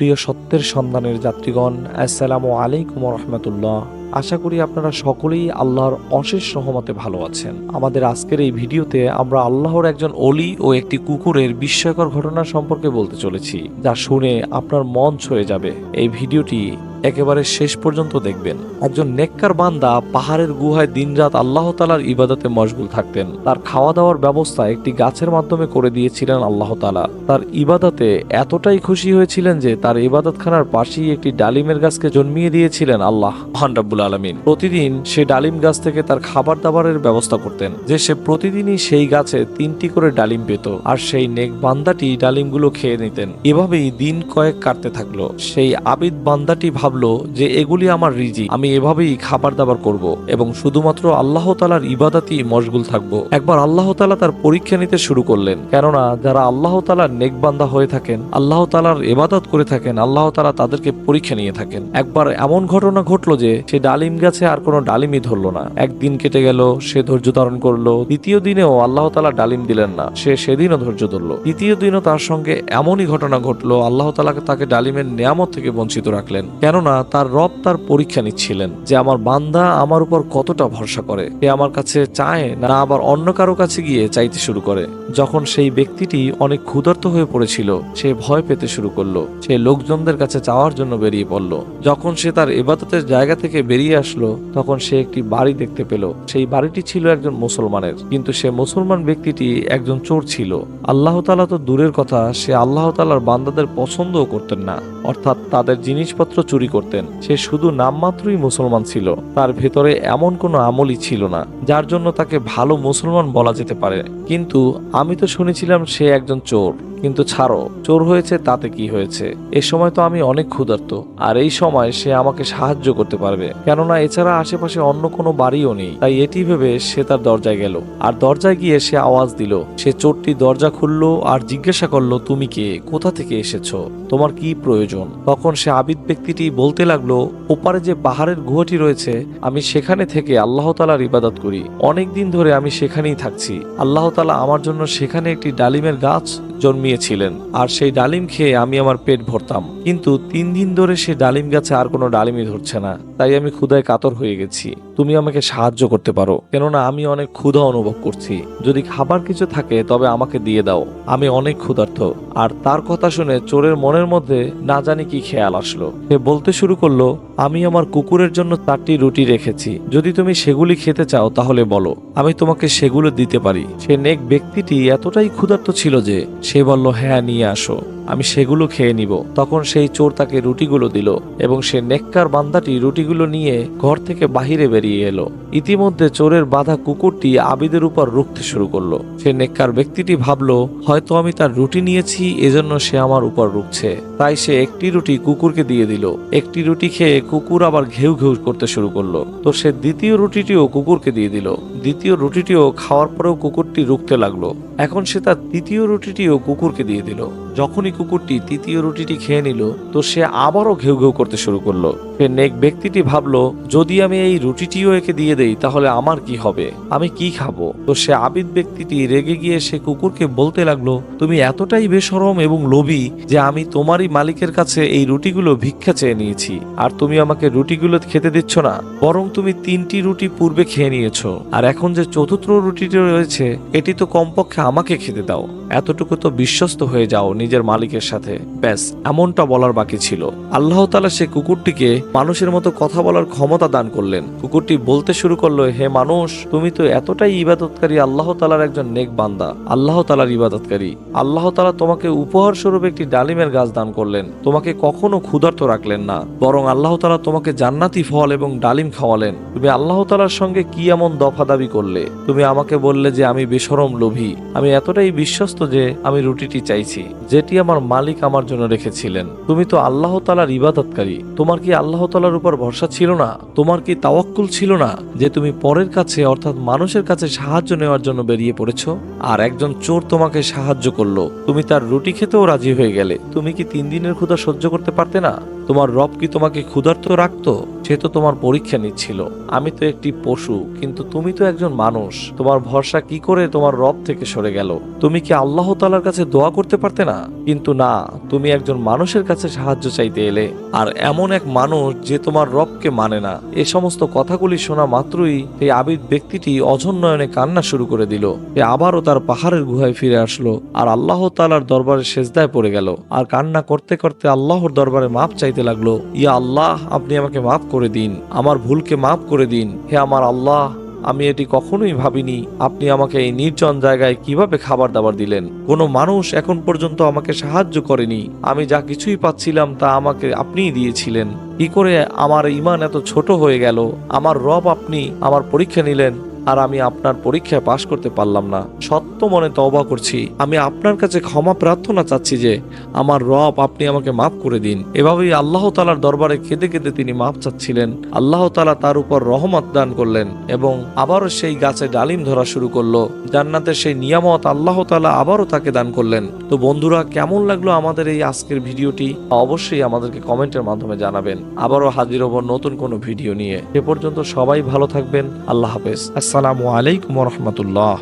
প্রিয় সত্যের সন্ধানের যাত্রীগণ, আসসালামু আলাইকুম রহমতুল্লাহ। আশা করি আপনারা সকলেই আল্লাহর অশেষ রহমতে ভালো আছেন। আমাদের আজকের এই ভিডিওতে আমরা আল্লাহর একজন অলি ও একটি কুকুরের বিস্ময়কর ঘটনা সম্পর্কে বলতে চলেছি, যা শুনে আপনার মন ছুঁয়ে যাবে। এই ভিডিওটি একেবারে শেষ পর্যন্ত দেখবেন। একজন নেককার বান্দা পাহাড়ের গুহায় দিনরাত আল্লাহ তাআলার ইবাদতে মশগুল থাকতেন। তার খাওয়া দাওয়ার ব্যবস্থা একটি গাছের মাধ্যমে করে দিয়েছিলেন আল্লাহ তাআলা। তার ইবাদতে এতটাই খুশি হয়েছিলেন যে তার ইবাদতখানার পাশেই একটি ডালিমের গাছকে জন্মিয়ে দিয়েছিলেন আল্লাহ মহান রব্বুল আলামিন। প্রতিদিন সে ডালিম গাছ থেকে তার খাবার দাবারের ব্যবস্থা করতেন, যে সে প্রতিদিনই সেই গাছে 3টি করে ডালিম পেত, আর সেই নেক বান্দাটি ডালিমগুলো খেয়ে নিতেন। এভাবেই দিন কয়েক কাটতে থাকলো। সেই আবিদ বান্দাটি ভাবলো যে এগুলি আমার রিজিক, আমি এভাবেই খাবার দাবার করব এবং শুধুমাত্র আল্লাহ তাআলার ইবাদতেই মশগুল থাকবো। একবার আল্লাহ তাআলা তার পরীক্ষা নিতে শুরু করলেন, কেননা যারা আল্লাহ তাআলার নেক বান্দা হয়ে থাকেন, আল্লাহ তাআলার ইবাদত করে থাকেন, আল্লাহ তাআলা তাদেরকে পরীক্ষা নিয়ে থাকেন। একবার এমন ঘটনা ঘটলো যে সে ডালিম গাছে আর কোনো ডালিমই ধরলো না। একদিন কেটে গেল, সে ধৈর্য ধারণ করলো। দ্বিতীয় দিনেও আল্লাহ তাআলা ডালিম দিলেন না, সে সেদিনও ধৈর্য ধরলো। তৃতীয় দিনও তার সঙ্গে এমনই ঘটনা ঘটলো, আল্লাহ তাআলা তাকে ডালিমের নিয়ামত থেকে বঞ্চিত রাখলেন, কেননা তার রব তার পরীক্ষা নিচ্ছিলেন যে আমার বান্দা আমার উপর কতটা ভরসা করে, সে আমার কাছে চায় না আবার অন্য কারো কাছে গিয়ে চাইতে শুরু করে। যখন সেই ব্যক্তিটি অনেক ক্ষুধার্ত হয়ে পড়েছিল, সে ভয় পেতে শুরু করলো। সে লোকজনদের কাছে চাওয়ার জন্য বেরিয়ে পড়লো। যখন সে তার ইবাদতের জায়গা থেকে বেরিয়ে আসলো, তখন সে একটি বাড়ি দেখতে পেল। সেই বাড়িটি ছিল একজন মুসলমানের, কিন্তু সে মুসলমান ব্যক্তিটি একজন চোর ছিল। আল্লাহ তাআলা তো দূরের কথা, সে আল্লাহ তাআলার বান্দাদের পছন্দও করতেন না, অর্থাৎ তাদের জিনিসপত্র চুরি করতেন। সে শুধু নামমাত্রই মুসলমান ছিল, তার ভেতরে এমন কোনো আমলই ছিল না যার জন্য তাকে ভালো মুসলমান বলা যেতে পারে। কিন্তু আমি তো শুনেছিলাম সে একজন চোর। কিন্তু ছাড়ো, চোর হয়েছে তাতে কি হয়েছে, এ সময় তো আমি অনেক ক্ষুধার্ত, আর এই সময় সে আমাকে সাহায্য করতে পারবে, কেননা এছাড়া আশেপাশে অন্য কোনো বাড়িও নেই। তাই এটি ভেবে সে তার দরজায় গেল, আর দরজায় গিয়ে সে আওয়াজ দিল। সে চোরটি দরজা খুললো আর জিজ্ঞাসা করলো, তুমি কে, কোথা থেকে এসেছো, তোমার কি প্রয়োজন? তখন সে আবিদ ব্যক্তিটি বলতে লাগলো, ওপারে যে পাহাড়ের গুহাটি রয়েছে, আমি সেখানে থেকে আল্লাহ তাআলার ইবাদত করি। অনেক দিন ধরে আমি সেখানেই থাকছি। আল্লাহ তাআলা আমার জন্য সেখানে একটি ডালিমের গাছ জন্মিয়েছিলেন, আর সেই ডালিম খেয়ে আমি আমার পেট ভরতাম। কিন্তু 3 দিন ধরে সেই ডালিম গাছে আর কোনো ডালিমই ধরছে না। তাই আমি ক্ষুধায় কাতর হয়ে গেছি। তুমি আমাকে সাহায্য করতে পারো, কেননা আমি অনেক ক্ষুধা অনুভব করছি। যদি খাবার কিছু থাকে তবে আমাকে দিয়ে দাও, আমি অনেক ক্ষুধার্ত। আর তার কথা শুনে চোরের মনের মধ্যে না জানি কি খেয়াল আসলো। সে বলতে শুরু করলো, আমি আমার কুকুরের জন্য 4টি রুটি রেখেছি, যদি তুমি সেগুলি খেতে চাও তাহলে বলো, আমি তোমাকে সেগুলো দিতে পারি। সে নেক ব্যক্তিটি এতটাই ক্ষুধার্ত ছিল যে সে বলল, হ্যাঁ নিয়ে আসো, আমি সেগুলো খেয়ে নিব। তখন সেই চোর তাকে রুটিগুলো দিল এবং সে নেককার বান্দাটি রুটিগুলো নিয়ে ঘর থেকে বাহিরে বেরিয়ে এলো। ইতিমধ্যে চোরের বাঁধা কুকুরটি আবিদের উপর রুখতে শুরু করলো। সে নেককার ব্যক্তিটি ভাবলো, হয়তো আমি তার রুটি নিয়েছি, এজন্য সে আমার উপর রুখছে। তাই সে একটি রুটি কুকুরকে দিয়ে দিল। একটি রুটি খেয়ে কুকুর আবার ঘেউ ঘেউ করতে শুরু করলো, তো সে দ্বিতীয় রুটিটিও কুকুরকে দিয়ে দিল। দ্বিতীয় রুটিটিও খাওয়ার পরেও কুকুরটি রুখতে লাগলো। এখন সে তার তৃতীয় রুটিটিও কুকুরকে দিয়ে দিল। যখনই কুকুরটি তৃতীয় রুটিটি খেয়ে নিল, তো সে আবারও ঘেউ ঘেউ করতে শুরু করলো। সে নেক ব্যক্তিটি ভাবলো, যদি আমি এই রুটিটিও একে দিয়ে দেই তাহলে আমার কি হবে, আমি কি খাবো? তো সে আবিদ ব্যক্তিটি রেগে গিয়ে সে কুকুরকে বলতে লাগলো, তুমি এতটাই বেশরম এবং লোভী যে আমি তোমারই মালিকের কাছে এই রুটিগুলো ভিক্ষা চেয়ে নিয়েছি, আর তুমি আমাকে রুটিগুলো খেতে দিচ্ছ না, বরং তুমি 3টি রুটি পূর্বে খেয়ে নিয়েছো, আর এখন যে চতুর্থ রুটিটি রয়েছে এটি তো কমপক্ষে আমাকে খেতে দাও। এতটুকু তো বিশ্বস্ত হয়ে যাও নিজের মালিকের সাথে। ব্যাস, এমনটা বলার বাকি ছিল। আল্লাহ তাআলা সে কুকুরটিকে মানুষের মতো কথা বলার ক্ষমতা দান করলেন। কুকুরটি বলতে শুরু করলো, হে মানুষ, তুমি তো এতটাই ইবাদতকারী আল্লাহ তাআলার একজন নেক বান্দা, আল্লাহ তাআলার ইবাদতকারী। আল্লাহ তাআলা তোমাকে উপহার স্বরূপ একটি ডালিমের গাছ দান করলেন, তোমাকে কখনো ক্ষুধার্ত রাখলেন না, বরং আল্লাহ তাআলা তোমাকে জান্নাতি ফল এবং ডালিম খাওয়ালেন। তুমি আল্লাহ তাআলার সঙ্গে কি এমন দফাদাবি করলে? তুমি আমাকে বললে যে আমি বেশরম লোভী। আমি এতটাই বিশ্বস্ত যে আমি রুটিটি চাইছি, যেটি আমার মালিক আমার জন্য রেখেছিলেন। তুমি তো আল্লাহ তাআলার ইবাদতকারী, তোমার কি আল্লাহ তাআলার উপর ভরসা ছিল না? তোমার কি তাওয়াক্কুল ছিল না যে তুমি পরের কাছে অর্থাৎ মানুষের কাছে সাহায্য নেওয়ার জন্য বেরিয়ে পড়েছো? আর একজন চোর তোমাকে সাহায্য করলো, তুমি তার রুটি খেতেও রাজি হয়ে গেলে। তুমি কি 3 দিনের ক্ষুধা সহ্য করতে পারতে না? তোমার রব কি তোমাকে ক্ষুধার্ত রাখতো? সে তো তোমার পরীক্ষা নিচ্ছিল। আমি তো একটি পশু, কিন্তু তুমি তো একজন মানুষ। তোমার ভরসা কি করে তোমার রব থেকে সরে গেল? তুমি কি আল্লাহ তাআলার কাছে দোয়া করতে পারতে না? কিন্তু না, তুমি একজন মানুষের কাছে সাহায্য চাইতে এলে, আর এমন এক মানুষ যে তোমার রবকে মানে না। এ সমস্ত কথাগুলি শোনা মাত্রই এই আবিদ ব্যক্তিটি অঝর নয়নে কান্না শুরু করে দিল। সে আবারও তার পাহাড়ের গুহায় ফিরে আসলো আর আল্লাহ তাআলার দরবারে সেজদায় পড়ে গেল আর কান্না করতে করতে আল্লাহর দরবারে মাপ চাইতে লাগলো। ইয়া আল্লাহ, আপনি আমাকে মাফ করে দিন, আমার ভুলকে মাফ করে দিন। হে আমার আল্লাহ, আমি এটি কখনোই ভাবিনি আপনি আমাকে এই নির্জন জায়গায় কিভাবে খাবার দাবার দিলেন। কোনো মানুষ এখন পর্যন্ত আমাকে সাহায্য করেনি। আমি যা কিছুই পাচ্ছিলাম তা আমাকে আপনিই দিয়েছিলেন। কি করে আমার ঈমান এত ছোট হয়ে গেল? আমার রব আপনি আমার পরীক্ষা নিলেন আর আমি আপনার পরীক্ষায় পাশ করতে পারলাম না। সত্য মনে তওবা করছি, আমি আপনার কাছে ক্ষমা প্রার্থনা চাচ্ছি যে আমার রব আপনি আমাকে মাফ করে দিন। এভাবেই আল্লাহ তাআলার দরবারে কেঁদে কেঁদে তিনি মাফ চাচ্ছিলেন। আল্লাহ তাআলা তার উপর রহমত দান করলেন এবং আবারও সেই গাছে ডালিম ধরা শুরু করলো। জান্নাতের সেই নিয়ামত আল্লাহ তাআলা আবারও তাকে দান করলেন। তো বন্ধুরা, কেমন লাগলো আমাদের এই আজকের ভিডিওটি? অবশ্যই আমাদেরকে কমেন্টের মাধ্যমে জানাবেন। আবারও হাজির হব নতুন কোনো ভিডিও নিয়ে। সে পর্যন্ত সবাই ভালো থাকবেন। আল্লাহ হাফেজ। আসসালামু আলাইকুম ওয়া রাহমাতুল্লাহ।